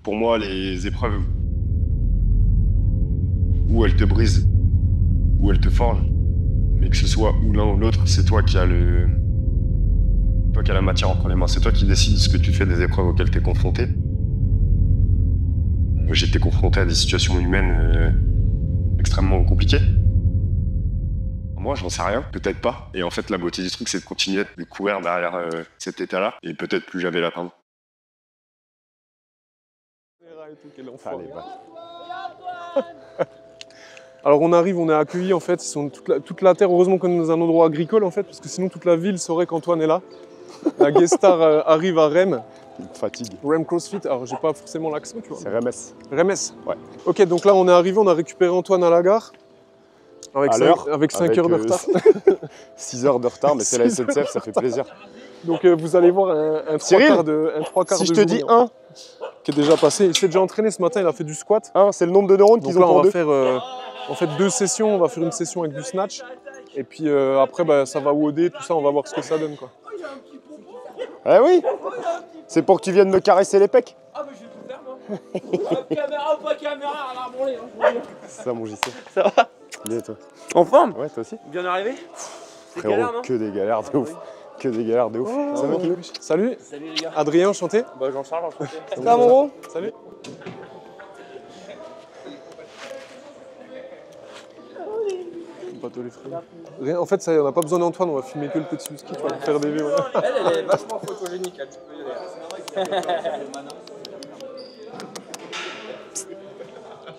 Pour moi, les épreuves où elles te brisent, où elles te forgent, mais que ce soit ou l'un ou l'autre, c'est toi qui as la matière entre les mains. C'est toi qui décides ce que tu fais des épreuves auxquelles tu es confronté. J'ai été confronté à des situations humaines extrêmement compliquées. Moi, j'en sais rien, peut-être pas. Et en fait, la beauté du truc, c'est de continuer de courir derrière cet état-là et peut-être plus jamais l'atteindre. Alors on arrive, on est accueillis en fait, ils sont toute la terre, heureusement qu'on est dans un endroit agricole en fait, parce que sinon toute la ville saurait qu'Antoine est là. La guest star arrive à Rennes. Fatigue. Rennes CrossFit, alors j'ai pas forcément l'accent, tu vois. C'est Remes. Remes. Ouais. Ok, donc là on est arrivé, on a récupéré Antoine à la gare. Avec 5 heures de retard. 6 heures de retard, mais c'est la SNCF, ça fait plaisir. Donc vous allez voir un trois quarts de si je te dis 1, qui est déjà passé. Il s'est déjà entraîné ce matin, il a fait du squat. 1, c'est le nombre de neurones qu'ils ont on pour va deux. faire en fait 2 sessions, on va faire une session avec du snatch. Et puis après ça va WOD, tout ça, on va voir ce que ça donne quoi. Eh oui, c'est pour que tu viennes me caresser les pecs. Ah mais je vais tout faire moi. Caméra ou pas caméra, à la branlée. C'est ça mon JC. Ça va? Bien et toi? En forme? Ouais, toi aussi? Bien arrivé? Frérot, galère, non? que des galères de ouf. Que des galères de ouf. Ça va, Kiko? Salut. Salut les gars. Adrien, enchanté. Bah Jean-Charles, enchanté. Ça va mon gros? Salut. Bateau les frères. Rien, en fait, ça, on n'a pas besoin d'Antoine, on va filmer que le petit ski, tu vas lui faire des vues. Elle est vachement photogénique, elle, tu peux y aller.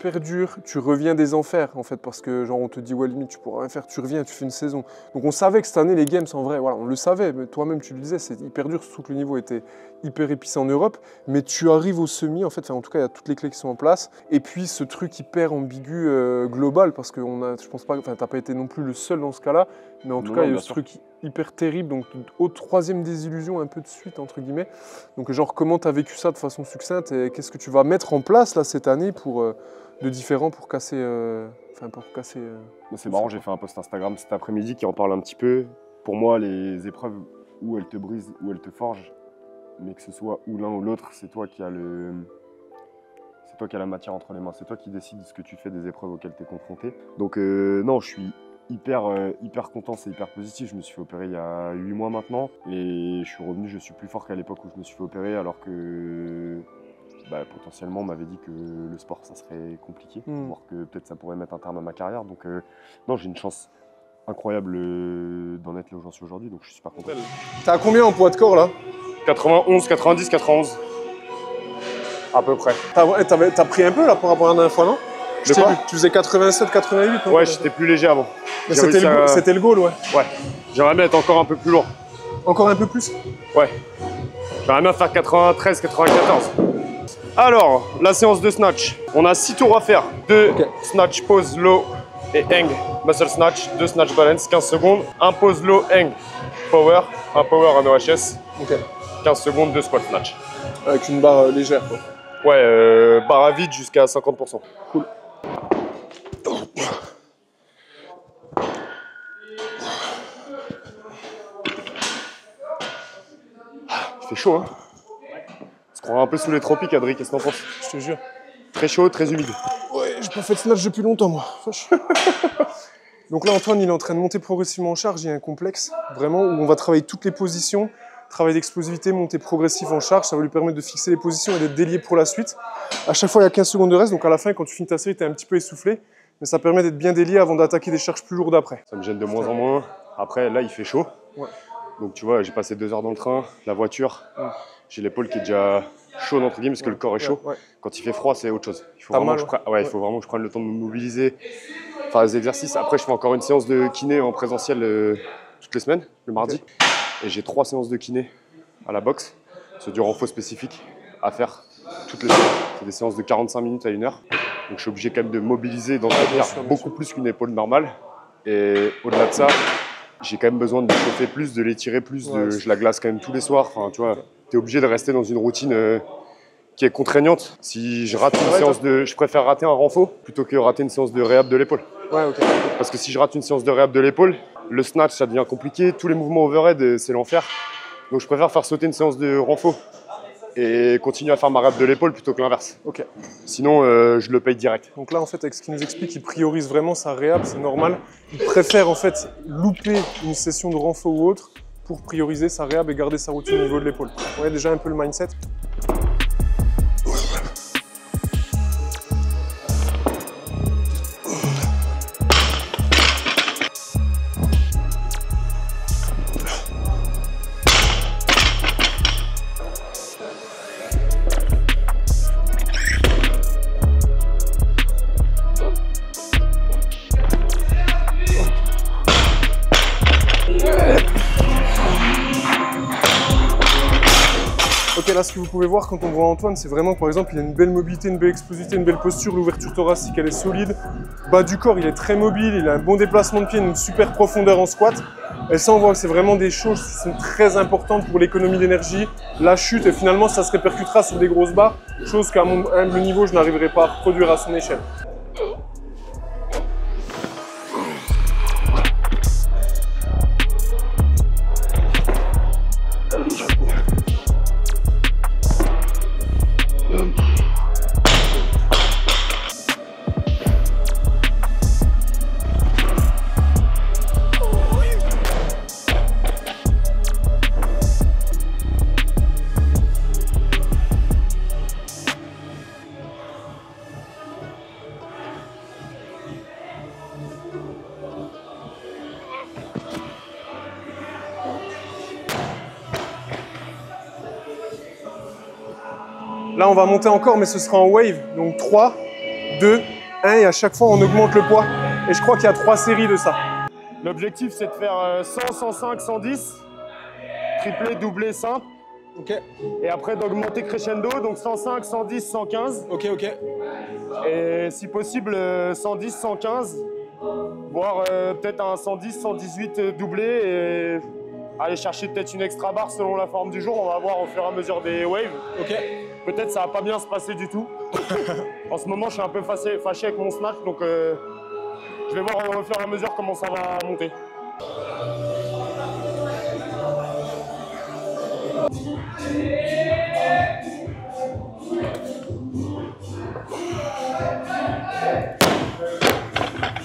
Hyper dur, tu reviens des enfers en fait, parce que genre on te dit ouais limite tu pourras rien faire, tu reviens, tu fais une saison. Donc on savait que cette année les games en vrai, voilà, on le savait, mais toi-même tu le disais, c'est hyper dur, surtout que le niveau était hyper épicé en Europe, mais tu arrives au semi en fait, enfin, en tout cas il y a toutes les clés qui sont en place, et puis ce truc hyper ambigu global, parce que je pense pas, enfin t'as pas été non plus le seul dans ce cas-là, mais en tout cas il y a eu ce truc hyper terrible, donc au troisième désillusion un peu de suite entre guillemets. Donc genre comment t'as vécu ça de façon succincte et qu'est-ce que tu vas mettre en place là cette année pour de différent pour casser. C'est marrant, j'ai fait un post Instagram cet après-midi qui en parle un petit peu. Pour moi, les épreuves où elles te brisent, où elles te forgent, mais que ce soit ou l'un ou l'autre, c'est toi qui as la matière entre les mains. C'est toi qui décides de ce que tu fais des épreuves auxquelles tu es confronté. Donc non, je suis hyper content, c'est hyper positif. Je me suis fait opérer il y a 8 mois maintenant et je suis revenu, je suis plus fort qu'à l'époque où je me suis fait opérer alors que potentiellement on m'avait dit que le sport ça serait compliqué, voire que peut-être ça pourrait mettre un terme à ma carrière. Donc non, j'ai une chance incroyable d'en être là où j'en suis aujourd'hui, donc je suis super content. T'as combien en poids de corps là? 91, 90, 91 à peu près. T'as pris un peu là par rapport à la dernière fois, non? De quoi? Tu faisais 87, 88 non? Ouais, j'étais plus léger avant. C'était le goal, ouais. Ouais, j'aimerais bien être encore un peu plus lourd. Encore un peu plus? Ouais, j'aimerais bien faire 93, 94. Alors, la séance de snatch, on a 6 tours à faire. 2 snatch, pause, low et hang, muscle snatch, 2 snatch balance, 15 secondes. 1 pause, low, hang, power, un power, un OHS, 15 secondes, 2 squat snatch. Avec une barre légère quoi. Ouais, barre à vide jusqu'à 50%. Cool. Il fait chaud, hein? On se croirait un peu sous les tropiques, Adri, qu'est-ce que t'en penses? Je te jure. Très chaud, très humide. Ouais, j'ai pas fait de snatch depuis longtemps, moi. Donc là, Antoine, il est en train de monter progressivement en charge. Il y a un complexe, vraiment, où on va travailler toutes les positions, travail d'explosivité, monter progressif en charge. Ça va lui permettre de fixer les positions et d'être délié pour la suite. À chaque fois, il y a 15 secondes de reste. Donc à la fin, quand tu finis ta série, tu es un petit peu essoufflé. Mais ça permet d'être bien délié avant d'attaquer des charges plus lourdes après. Ça me gêne de moins en moins. Après, là, il fait chaud. Ouais. Donc tu vois, j'ai passé 2 heures dans le train, la voiture. J'ai l'épaule qui est déjà chaude entre guillemets parce que le corps est chaud. Quand il fait froid, c'est autre chose. Il faut vraiment que je prenne le temps de me mobiliser, faire des exercices. Après, je fais encore une séance de kiné en présentiel toutes les semaines, le mardi. Et j'ai 3 séances de kiné à la boxe. C'est du renfort spécifique à faire toutes les semaines. C'est des séances de 45 minutes à 1 heure. Donc je suis obligé quand même de mobiliser, d'entretenir beaucoup plus qu'une épaule normale. Et au-delà de ça, j'ai quand même besoin de chauffer plus, de l'étirer plus. Je la glace quand même tous les soirs. Enfin, tu vois, t'es obligé de rester dans une routine qui est contraignante. Si je rate une séance je préfère rater un renfort plutôt que rater une séance de réhab de l'épaule. Parce que si je rate une séance de réhab de l'épaule, le snatch ça devient compliqué. Tous les mouvements overhead, c'est l'enfer. Donc je préfère faire sauter une séance de renfort et continuer à faire ma rep de l'épaule plutôt que l'inverse. Ok. Sinon, je le paye direct. Donc là, en fait, avec ce qu'il nous explique, il priorise vraiment sa réhab, c'est normal. Il préfère en fait louper une session de renfort ou autre pour prioriser sa réhab et garder sa routine au niveau de l'épaule. Vous voyez déjà un peu le mindset. Ok, là, ce que vous pouvez voir quand on voit Antoine, c'est vraiment, par exemple, il a une belle mobilité, une belle explosivité, une belle posture, l'ouverture thoracique, elle est solide. Bas du corps, il est très mobile, il a un bon déplacement de pied, une super profondeur en squat. Et ça, on voit que c'est vraiment des choses qui sont très importantes pour l'économie d'énergie, la chute, et finalement, ça se répercutera sur des grosses barres, chose qu'à mon humble niveau, je n'arriverai pas à reproduire à son échelle. Là, on va monter encore, mais ce sera en wave. Donc 3, 2, 1, et à chaque fois, on augmente le poids. Et je crois qu'il y a 3 séries de ça. L'objectif, c'est de faire 100, 105, 110, triplé, doublé, simple. Ok. Et après, d'augmenter crescendo, donc 105, 110, 115. Ok, ok. Et si possible, 110, 115, voire peut-être un 110, 118 doublé. Et aller chercher peut-être une extra barre selon la forme du jour. On va voir au fur et à mesure des waves. Ok. Peut-être ça va pas bien se passer du tout. En ce moment, je suis un peu fâché avec mon snatch, donc je vais voir au fur et à mesure comment ça va monter.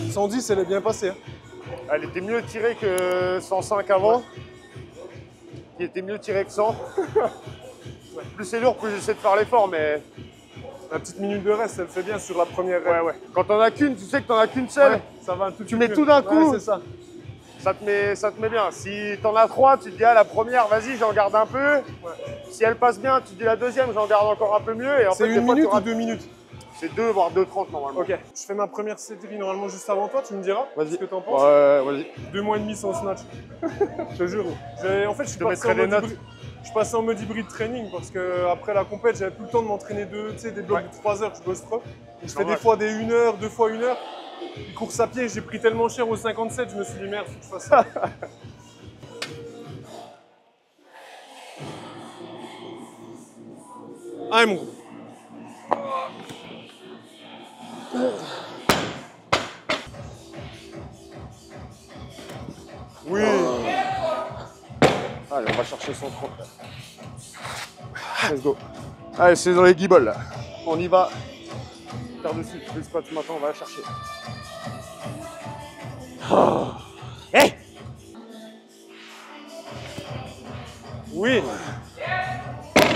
« 110, elle est bien passée. Hein. Elle était mieux tirée que 105 avant, qui était mieux tirée que 100. Plus c'est lourd, plus j'essaie de faire l'effort, mais La petite minute de reste, elle fait bien sur la première rep. ouais. Quand t'en as qu'une, tu sais que t'en as qu'une seule, Ouais, ça va un tout tu mets tout d'un coup, c'est ça. ça te met bien. Si t'en as 3, tu te dis, ah, la première, vas-y, j'en garde un peu. Ouais. Si elle passe bien, tu te dis la deuxième, j'en garde encore un peu mieux. Et en C'est fait, 1 des fois, minute tu ou 2 minutes? C'est 2, voire 2,30 normalement. Ok. Je fais ma première série normalement juste avant toi, tu me diras ce que t'en penses. Vas-y. 2 mois et demi sans snatch. Je te jure. En fait, je suis passé en mode hybride training parce que après la compète, j'avais plus le temps de m'entraîner des blocs de 3 heures, je bosse trop. Donc, je fais des fois des 1 heure, 2 fois 1 heure. Une course à pied, j'ai pris tellement cher au 57, je me suis dit merde, faut que je fasse ça. Allez mon gros. Oui. Allez, on va chercher 130. Let's go. Allez, c'est dans les guibolles là. On y va. Par-dessus, le squat ce matin, on va la chercher. Oh. Hey. Oui.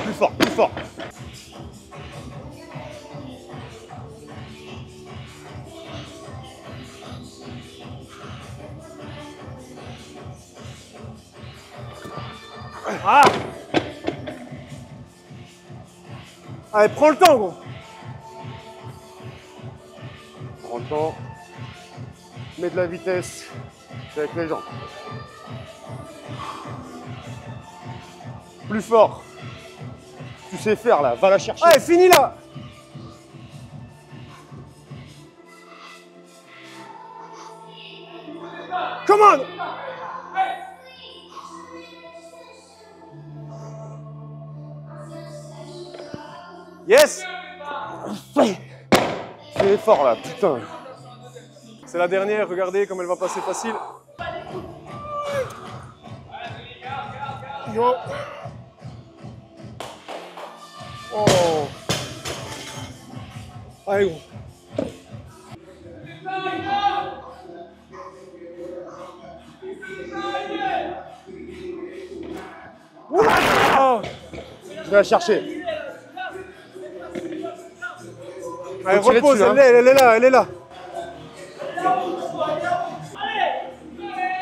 Plus fort, plus fort. Ah! Allez, prends le temps, gros. Prends le temps. Mets de la vitesse. C'est avec les jambes. Plus fort. Tu sais faire là, va la chercher. Allez, fini là. Come on! Yes! Fais fort là, putain. C'est la dernière, regardez comme elle va passer facile. Yo. Oh. Allez, gros. Oula. Je vais la chercher. Allez, repose, elle est là, elle est là.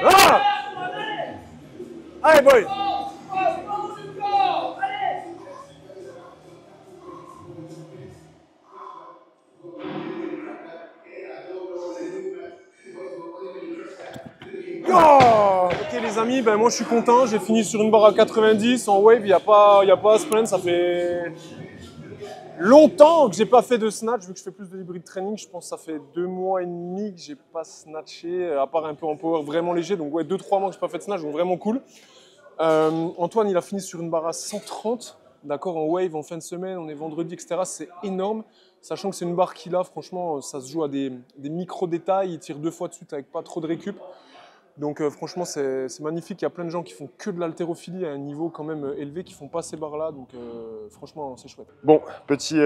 Ah. Allez, boy. Oh, ok les amis, ben moi je suis content, j'ai fini sur une barre à 90 en wave, il n'y a pas à se plaindre, ça fait longtemps que j'ai pas fait de snatch, vu que je fais plus de hybride training, je pense que ça fait 2 mois et demi que j'ai pas snatché, à part un peu en power vraiment léger, donc ouais 2-3 mois que j'ai pas fait de snatch, donc vraiment cool. Antoine il a fini sur une barre à 130, d'accord, en wave en fin de semaine, on est vendredi, etc. C'est énorme, sachant que c'est une barre qu'il a, franchement ça se joue à des micro-détails, il tire 2 fois de suite avec pas trop de récup. Donc franchement c'est magnifique, il y a plein de gens qui font que de l'haltérophilie à un niveau quand même élevé, qui font pas ces barres là, donc franchement c'est chouette. Bon, petit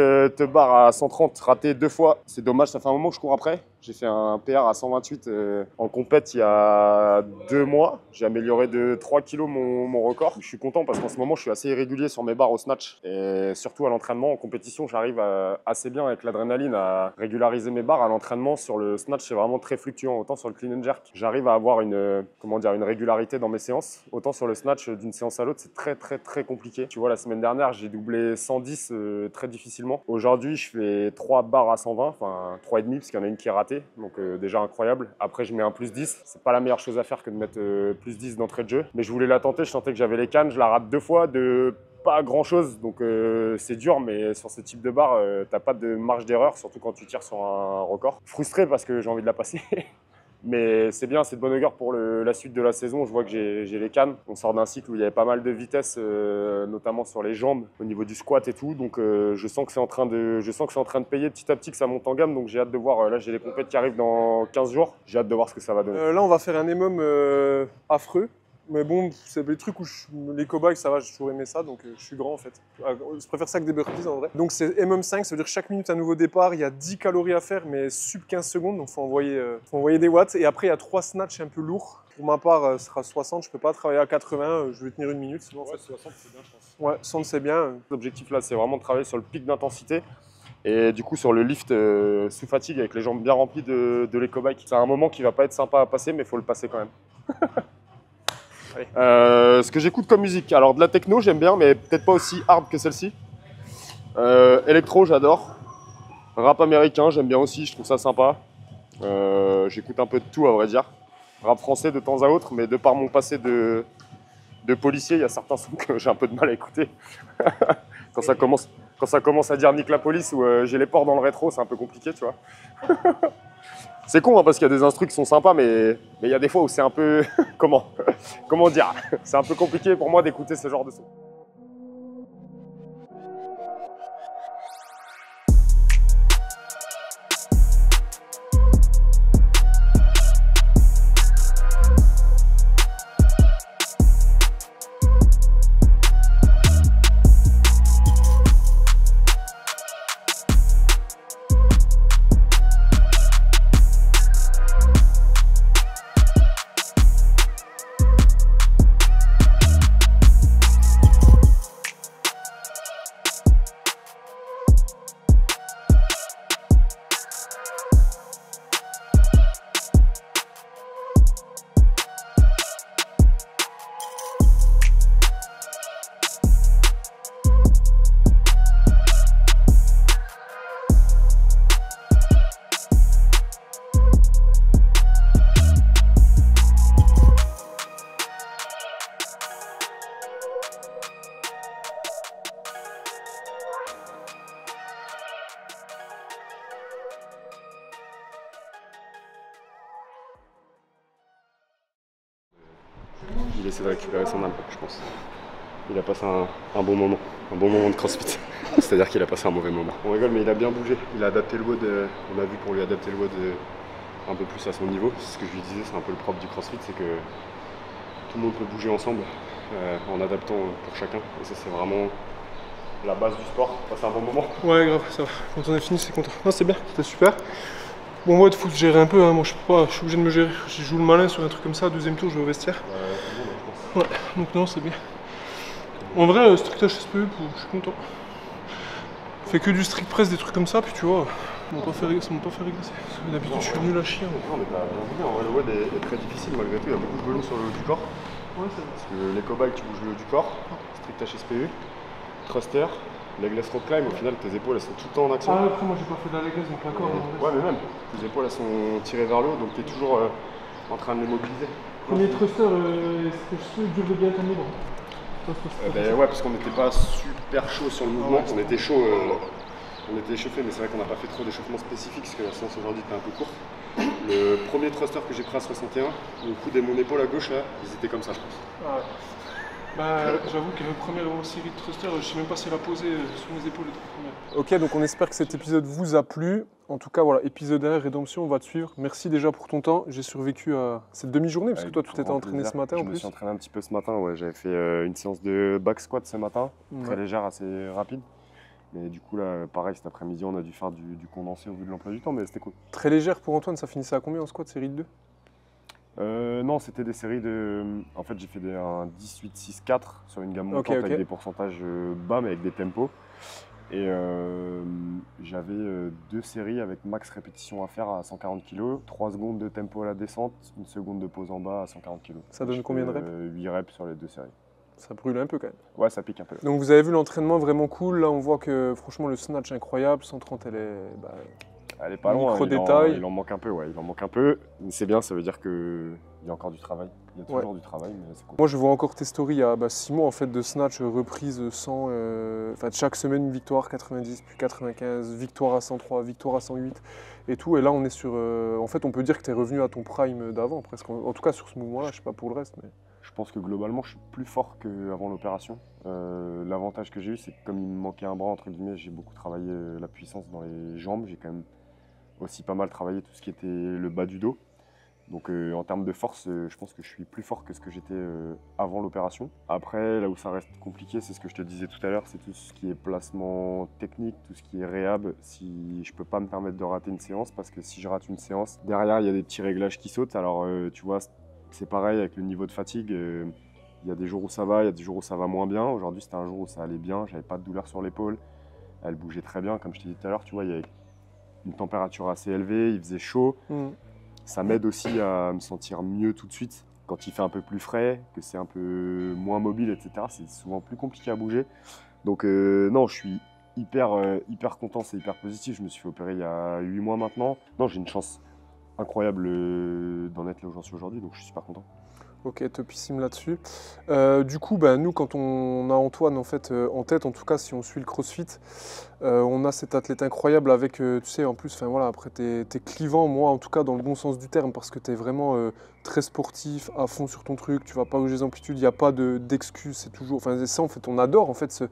bar à 130 raté 2 fois, c'est dommage, ça fait un moment que je cours après. J'ai fait un PR à 128 en compète il y a 2 mois. J'ai amélioré de 3 kg mon record. Je suis content parce qu'en ce moment je suis assez irrégulier sur mes barres au snatch et surtout à l'entraînement. En compétition j'arrive assez bien avec l'adrénaline à régulariser mes barres. À l'entraînement sur le snatch c'est vraiment très fluctuant, autant sur le clean and jerk j'arrive à avoir une régularité dans mes séances, autant sur le snatch d'une séance à l'autre c'est très compliqué. Tu vois, la semaine dernière j'ai doublé 110 très difficilement. Aujourd'hui je fais 3 barres à 120, enfin 3,5 parce qu'il y en a une qui est ratée. Donc déjà incroyable. Après je mets un plus 10. C'est pas la meilleure chose à faire que de mettre plus 10 d'entrée de jeu. Mais je voulais la tenter, je sentais que j'avais les cannes. Je la rate 2 fois de pas grand chose. Donc c'est dur, mais sur ce type de barre, t'as pas de marge d'erreur, surtout quand tu tires sur un record. Frustré parce que j'ai envie de la passer. Mais c'est bien, c'est de bonne augure pour la suite de la saison. Je vois que j'ai les cannes. On sort d'un cycle où il y avait pas mal de vitesse, notamment sur les jambes, au niveau du squat et tout. Donc je sens que c'est en train de payer petit à petit, que ça monte en gamme. Donc j'ai hâte de voir. Là, j'ai les compètes qui arrivent dans 15 jours. J'ai hâte de voir ce que ça va donner. Là, on va faire un EMOM affreux. Mais bon, c'est des trucs où les cobayes, ça va, j'ai toujours aimé ça, donc je suis grand en fait. Je préfère ça que des burpees en vrai. Donc c'est MM5, ça veut dire chaque minute un nouveau départ, il y a 10 calories à faire, mais sub 15 secondes, donc il faut envoyer des watts. Et après, il y a 3 snatchs un peu lourds. Pour ma part, ce sera 60, je ne peux pas travailler à 80, je vais tenir 1 minute. Sinon, ouais, 60 c'est bien, je pense. Ouais, 60 c'est bien. L'objectif là, c'est vraiment de travailler sur le pic d'intensité. Et du coup sur le lift sous fatigue avec les jambes bien remplies de l'éco-bike. C'est un moment qui va pas être sympa à passer, mais il faut le passer quand même. Ce que j'écoute comme musique, alors de la techno j'aime bien, mais peut-être pas aussi hard que celle-ci. Électro j'adore. Rap américain j'aime bien aussi, je trouve ça sympa. J'écoute un peu de tout à vrai dire. Rap français de temps à autre, mais de par mon passé de policier, il y a certains sons que j'ai un peu de mal à écouter. Quand ça commence à dire nique la police ou j'ai les ports dans le rétro, c'est un peu compliqué, tu vois. C'est con hein, parce qu'il y a des instrus qui sont sympas, mais il y a des fois où c'est un peu... comment dire? C'est un peu compliqué pour moi d'écouter ce genre de son. Il essaie de récupérer son âme, je pense. Il a passé un bon moment de crossfit. C'est-à-dire qu'il a passé un mauvais moment. On rigole, mais il a bien bougé. Il a adapté le WOD, on a vu pour lui adapter le WOD un peu plus à son niveau. C'est ce que je lui disais, c'est un peu le propre du crossfit, c'est que tout le monde peut bouger ensemble en adaptant pour chacun. Et ça, c'est vraiment la base du sport. C'est un bon moment. Ouais, grave, ça va. Quand on est fini, c'est content. Non, c'est bien, c'était super. Bon, moi, il faut se gérer un peu. Hein. Moi, je peux pas, je suis obligé de me gérer. Je joue le malin sur un truc comme ça. Deuxième tour, je vais au vestiaire. Ouais, donc non, c'est bien. En vrai, strictage SPE, je suis content. Fais que du strict press, des trucs comme ça, puis tu vois, ça m'a pas fait régresser. Parce que d'habitude, je suis nul à chier. Non, mais t'as bien vu, en vrai, le WOD est très difficile malgré tout. Il y a beaucoup de volume sur le haut du corps. Ouais, c'est vrai. Parce que les cobayes, tu bouges le haut du corps. Strictage SPE, thruster, legless rope climb. Au final, tes épaules, elles sont tout le temps en action. Ah, après, moi, j'ai pas fait de la legless, donc d'accord. Ouais, mais même, tes épaules, elles sont tirées vers le haut, donc t'es toujours en train de les mobiliser. Premier thruster, c'est dur de bien tenir. Ouais, parce qu'on n'était pas super chaud sur le mouvement, on était chaud, on était échauffé, mais c'est vrai qu'on n'a pas fait trop d'échauffement spécifique parce que la séance aujourd'hui était un peu courte. Le premier thruster que j'ai pris à 61, le coup de mon épaule à gauche là, ils étaient comme ça, je pense. Ah ouais. Bah, j'avoue que la première série de thruster, je sais même pas si elle a posé sur mes épaules les trois premières. Ok, donc on espère que cet épisode vous a plu. En tout cas, voilà, épisode 1, Rédemption, on va te suivre. Merci déjà pour ton temps. J'ai survécu à cette demi-journée, parce que toi, tu t'étais entraîné ce matin en plus. Je me suis entraîné un petit peu ce matin, ouais. J'avais fait une séance de back squat ce matin, très légère, assez rapide. Mais du coup, là, pareil, cet après-midi, on a dû faire du condensé au vu de l'emploi du temps, mais c'était cool. Très légère pour Antoine, ça finissait à combien en squat, série de 2 ? Non, c'était des séries de. En fait, j'ai fait un 18-6-4 sur une gamme montante avec des pourcentages bas, mais avec des tempos. Et j'avais 2 séries avec max répétition à faire à 140 kg, 3 secondes de tempo à la descente, 1 seconde de pause en bas à 140 kg. Ça donne combien de reps 8 reps sur les 2 séries. Ça brûle un peu quand même. Ouais, ça pique un peu. Donc vous avez vu l'entraînement vraiment cool. Là, on voit que franchement, le snatch incroyable. 130, elle est pas loin, détail. Il en manque un peu, ouais. Il en manque un peu. C'est bien, ça veut dire qu'il y a encore du travail. Il y a toujours du travail, mais c'est cool. Moi, je vois encore tes stories il y a 6 mois en fait, de snatch, reprise 100. Chaque semaine, une victoire, 90, puis 95, victoire à 103, victoire à 108 et tout. Et là, on est sur. En fait, on peut dire que tu es revenu à ton prime d'avant, presque. En tout cas, sur ce mouvement-là, je sais pas pour le reste. Mais... Je pense que globalement, je suis plus fort qu'avant l'opération. L'avantage que j'ai eu, c'est que comme il me manquait un bras, entre guillemets, j'ai beaucoup travaillé la puissance dans les jambes. J'ai quand même aussi pas mal travaillé tout ce qui était le bas du dos. Donc en termes de force, je pense que je suis plus fort que ce que j'étais avant l'opération. Après, là où ça reste compliqué, c'est ce que je te disais tout à l'heure, c'est tout ce qui est placement technique, tout ce qui est réhab. Si je peux pas me permettre de rater une séance, parce que si je rate une séance, derrière, il y a des petits réglages qui sautent. Alors tu vois, c'est pareil avec le niveau de fatigue. Il y a des jours où ça va, il y a des jours où ça va moins bien. Aujourd'hui, c'était un jour où ça allait bien, j'avais pas de douleur sur l'épaule. Elle bougeait très bien, comme je t'ai dit tout à l'heure, tu vois, il y avait une température assez élevée, il faisait chaud. Ça m'aide aussi à me sentir mieux tout de suite. Quand il fait un peu plus frais, que c'est un peu moins mobile, etc., c'est souvent plus compliqué à bouger. Donc non, je suis hyper content, c'est hyper positif. Je me suis fait opérer il y a 8 mois maintenant. Non, j'ai une chance incroyable d'en être là où j'en suis aujourd'hui, donc je suis super content. Ok, topissime là-dessus. Du coup, nous, quand on a Antoine en tête, en tout cas, si on suit le CrossFit, on a cet athlète incroyable avec, tu sais, en plus, après, t'es clivant, moi, en tout cas, dans le bon sens du terme, parce que t'es vraiment très sportif, à fond sur ton truc, tu vas pas bouger les amplitudes, il n'y a pas d'excuses, c'est toujours... Enfin, ça, en fait, on adore, en fait,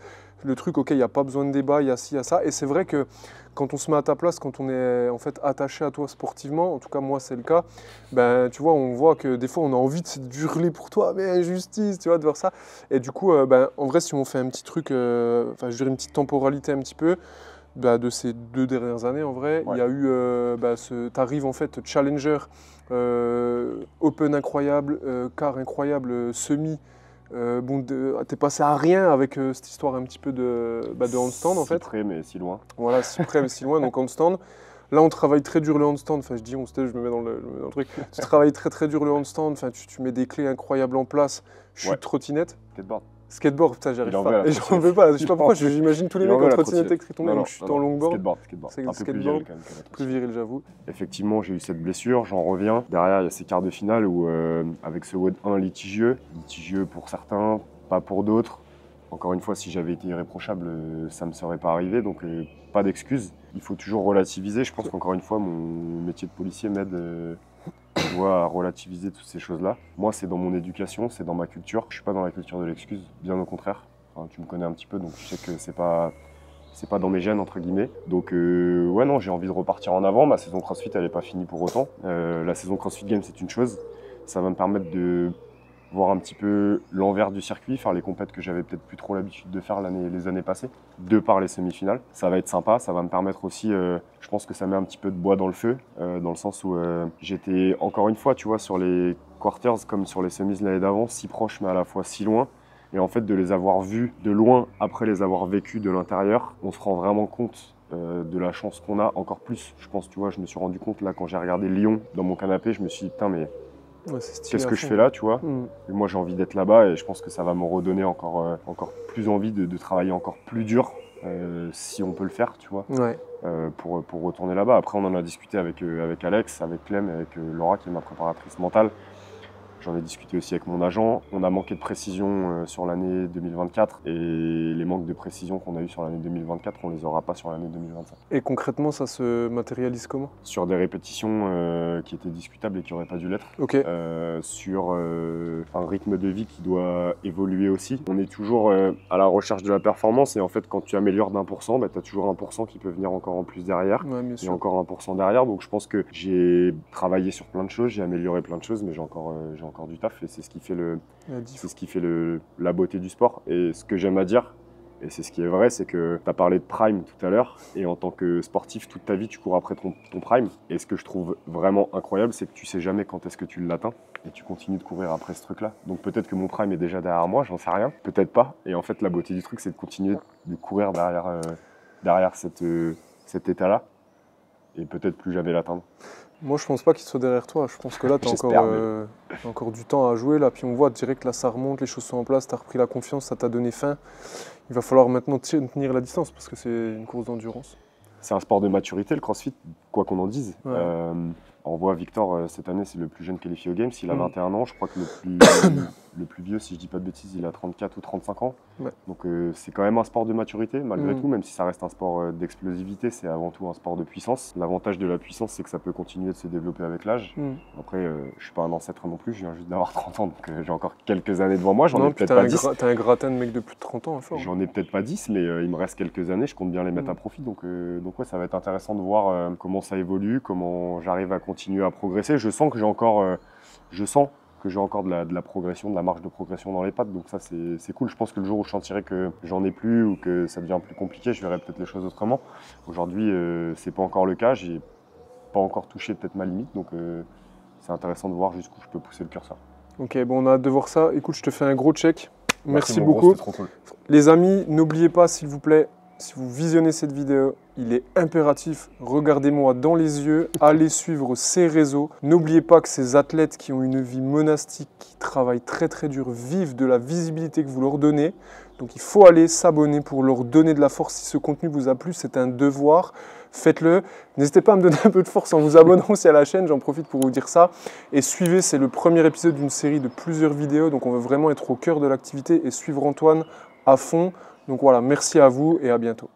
le truc, ok, il n'y a pas besoin de débat, il y a ci, il y a ça, et c'est vrai que quand on se met à ta place, quand on est en fait attaché à toi sportivement, en tout cas moi c'est le cas, tu vois, on voit que des fois on a envie de hurler pour toi, mais injustice, tu vois, de voir ça. Et du coup, en vrai, si on fait un petit truc, je dirais une petite temporalité un petit peu, de ces 2 dernières années en vrai, il y a eu, t'arrives en fait challenger, open incroyable, quart incroyable, semi. T'es passé à rien avec cette histoire un petit peu de handstand en fait. Si près mais si loin. Voilà, si près mais si loin, donc handstand. Là on travaille très dur le handstand, je dis handstand, je me mets dans le truc. Tu travailles très dur le handstand, tu mets des clés incroyables en place, chute trottinette. Skateboard, putain, j'y arrive pas. Et j'en veux pas, je sais pas pourquoi, j'imagine tous les mecs en trottinette électrique tomber, donc je suis en longboard. Skateboard. C'est un peu plus viril quand même. Plus viril, j'avoue. Effectivement, j'ai eu cette blessure, j'en reviens. Derrière, il y a ces quarts de finale où, avec ce WOD 1 litigieux pour certains, pas pour d'autres. Encore une fois, si j'avais été irréprochable, ça ne me serait pas arrivé, donc pas d'excuses. Il faut toujours relativiser. Je pense qu'encore une fois, mon métier de policier m'aide à relativiser toutes ces choses-là. Moi, c'est dans mon éducation, c'est dans ma culture. Je ne suis pas dans la culture de l'excuse, bien au contraire. Enfin, tu me connais un petit peu, donc tu sais que c'est pas dans mes gènes, entre guillemets. Donc, ouais, non, j'ai envie de repartir en avant. Ma saison CrossFit, elle n'est pas finie pour autant. La saison CrossFit Games, c'est une chose. Ça va me permettre de voir un petit peu l'envers du circuit, faire les compètes que j'avais peut-être plus trop l'habitude de faire les années passées. de par les semi-finales. Ça va être sympa, ça va me permettre aussi, je pense que ça met un petit peu de bois dans le feu, dans le sens où j'étais encore une fois, tu vois, sur les quarters comme sur les semis de l'année d'avant, si proches mais à la fois si loin. Et en fait, de les avoir vus de loin après les avoir vécus de l'intérieur, on se rend vraiment compte de la chance qu'on a encore plus. Je pense, tu vois, je me suis rendu compte là quand j'ai regardé Lyon dans mon canapé, je me suis dit putain mais ouais, qu'est-ce que je fais là, tu vois. Et moi j'ai envie d'être là-bas et je pense que ça va me redonner encore plus envie de travailler encore plus dur si on peut le faire, tu vois, ouais. pour retourner là-bas. Après on en a discuté avec Alex, avec Clem, avec Laura qui est ma préparatrice mentale. J'en ai discuté aussi avec mon agent. On a manqué de précision sur l'année 2024 et les manques de précision qu'on a eu sur l'année 2024, on les aura pas sur l'année 2025. Et concrètement, ça se matérialise comment? Sur des répétitions qui étaient discutables et qui n'auraient pas dû l'être. Okay. Sur un rythme de vie qui doit évoluer aussi. On est toujours à la recherche de la performance et en fait, quand tu améliores d'1%, bah, tu as toujours 1% qui peut venir encore en plus derrière. Ouais, bien sûr. Et encore 1% derrière. Donc je pense que j'ai travaillé sur plein de choses, j'ai amélioré plein de choses, mais j'ai encore du taf et c'est ce qui fait la beauté du sport. Et ce que j'aime à dire, et c'est ce qui est vrai, c'est que tu as parlé de prime tout à l'heure et en tant que sportif, toute ta vie, tu cours après ton prime. Et ce que je trouve vraiment incroyable, c'est que tu sais jamais quand est-ce que tu l'atteins et tu continues de courir après ce truc-là. Donc peut-être que mon prime est déjà derrière moi, j'en sais rien, peut-être pas. Et en fait, la beauté du truc, c'est de continuer de courir derrière cet état-là et peut-être plus jamais l'atteindre. Moi, je pense pas qu'il soit derrière toi. Je pense que là, tu as encore du temps à jouer. Là. Puis on voit direct que là, ça remonte, les choses sont en place, tu as repris la confiance, ça t'a donné faim. Il va falloir maintenant tenir la distance parce que c'est une course d'endurance. C'est un sport de maturité, le crossfit, quoi qu'on en dise. Ouais. On voit Victor, cette année, c'est le plus jeune qualifié aux Games. Il a 21 ans. Je crois que le plus vieux, si je dis pas de bêtises, il a 34 ou 35 ans. Ouais. Donc c'est quand même un sport de maturité, malgré tout, même si ça reste un sport d'explosivité, c'est avant tout un sport de puissance. L'avantage de la puissance, c'est que ça peut continuer de se développer avec l'âge. Après, je suis pas un ancêtre non plus, je viens juste d'avoir 30 ans, donc j'ai encore quelques années devant moi. J'en ai peut-être pas 10. T'as un gratin de mec de plus de 30 ans à fort. J'en ai peut-être pas 10, mais il me reste quelques années, je compte bien les mettre à profit. Donc ouais, ça va être intéressant de voir comment ça évolue, comment j'arrive à continuer à progresser. Je sens que j'ai encore de la progression, de la marge de progression dans les pattes, donc ça c'est cool. Je pense que le jour où je sentirai que j'en ai plus ou que ça devient plus compliqué, je verrai peut-être les choses autrement. Aujourd'hui, c'est pas encore le cas, j'ai pas encore touché peut-être ma limite, donc c'est intéressant de voir jusqu'où je peux pousser le curseur. Ok, bon, on a hâte de voir ça. Écoute, je te fais un gros check. Merci beaucoup. Gros, cool. Les amis, n'oubliez pas, s'il vous plaît, si vous visionnez cette vidéo, il est impératif, regardez-moi dans les yeux, allez suivre ces réseaux. N'oubliez pas que ces athlètes qui ont une vie monastique, qui travaillent très très dur, vivent de la visibilité que vous leur donnez. Donc il faut aller s'abonner pour leur donner de la force. Si ce contenu vous a plu, c'est un devoir. Faites-le. N'hésitez pas à me donner un peu de force en vous abonnant aussi à la chaîne, j'en profite pour vous dire ça. Et suivez, c'est le premier épisode d'une série de plusieurs vidéos, donc on veut vraiment être au cœur de l'activité et suivre Antoine à fond. Donc voilà, merci à vous et à bientôt.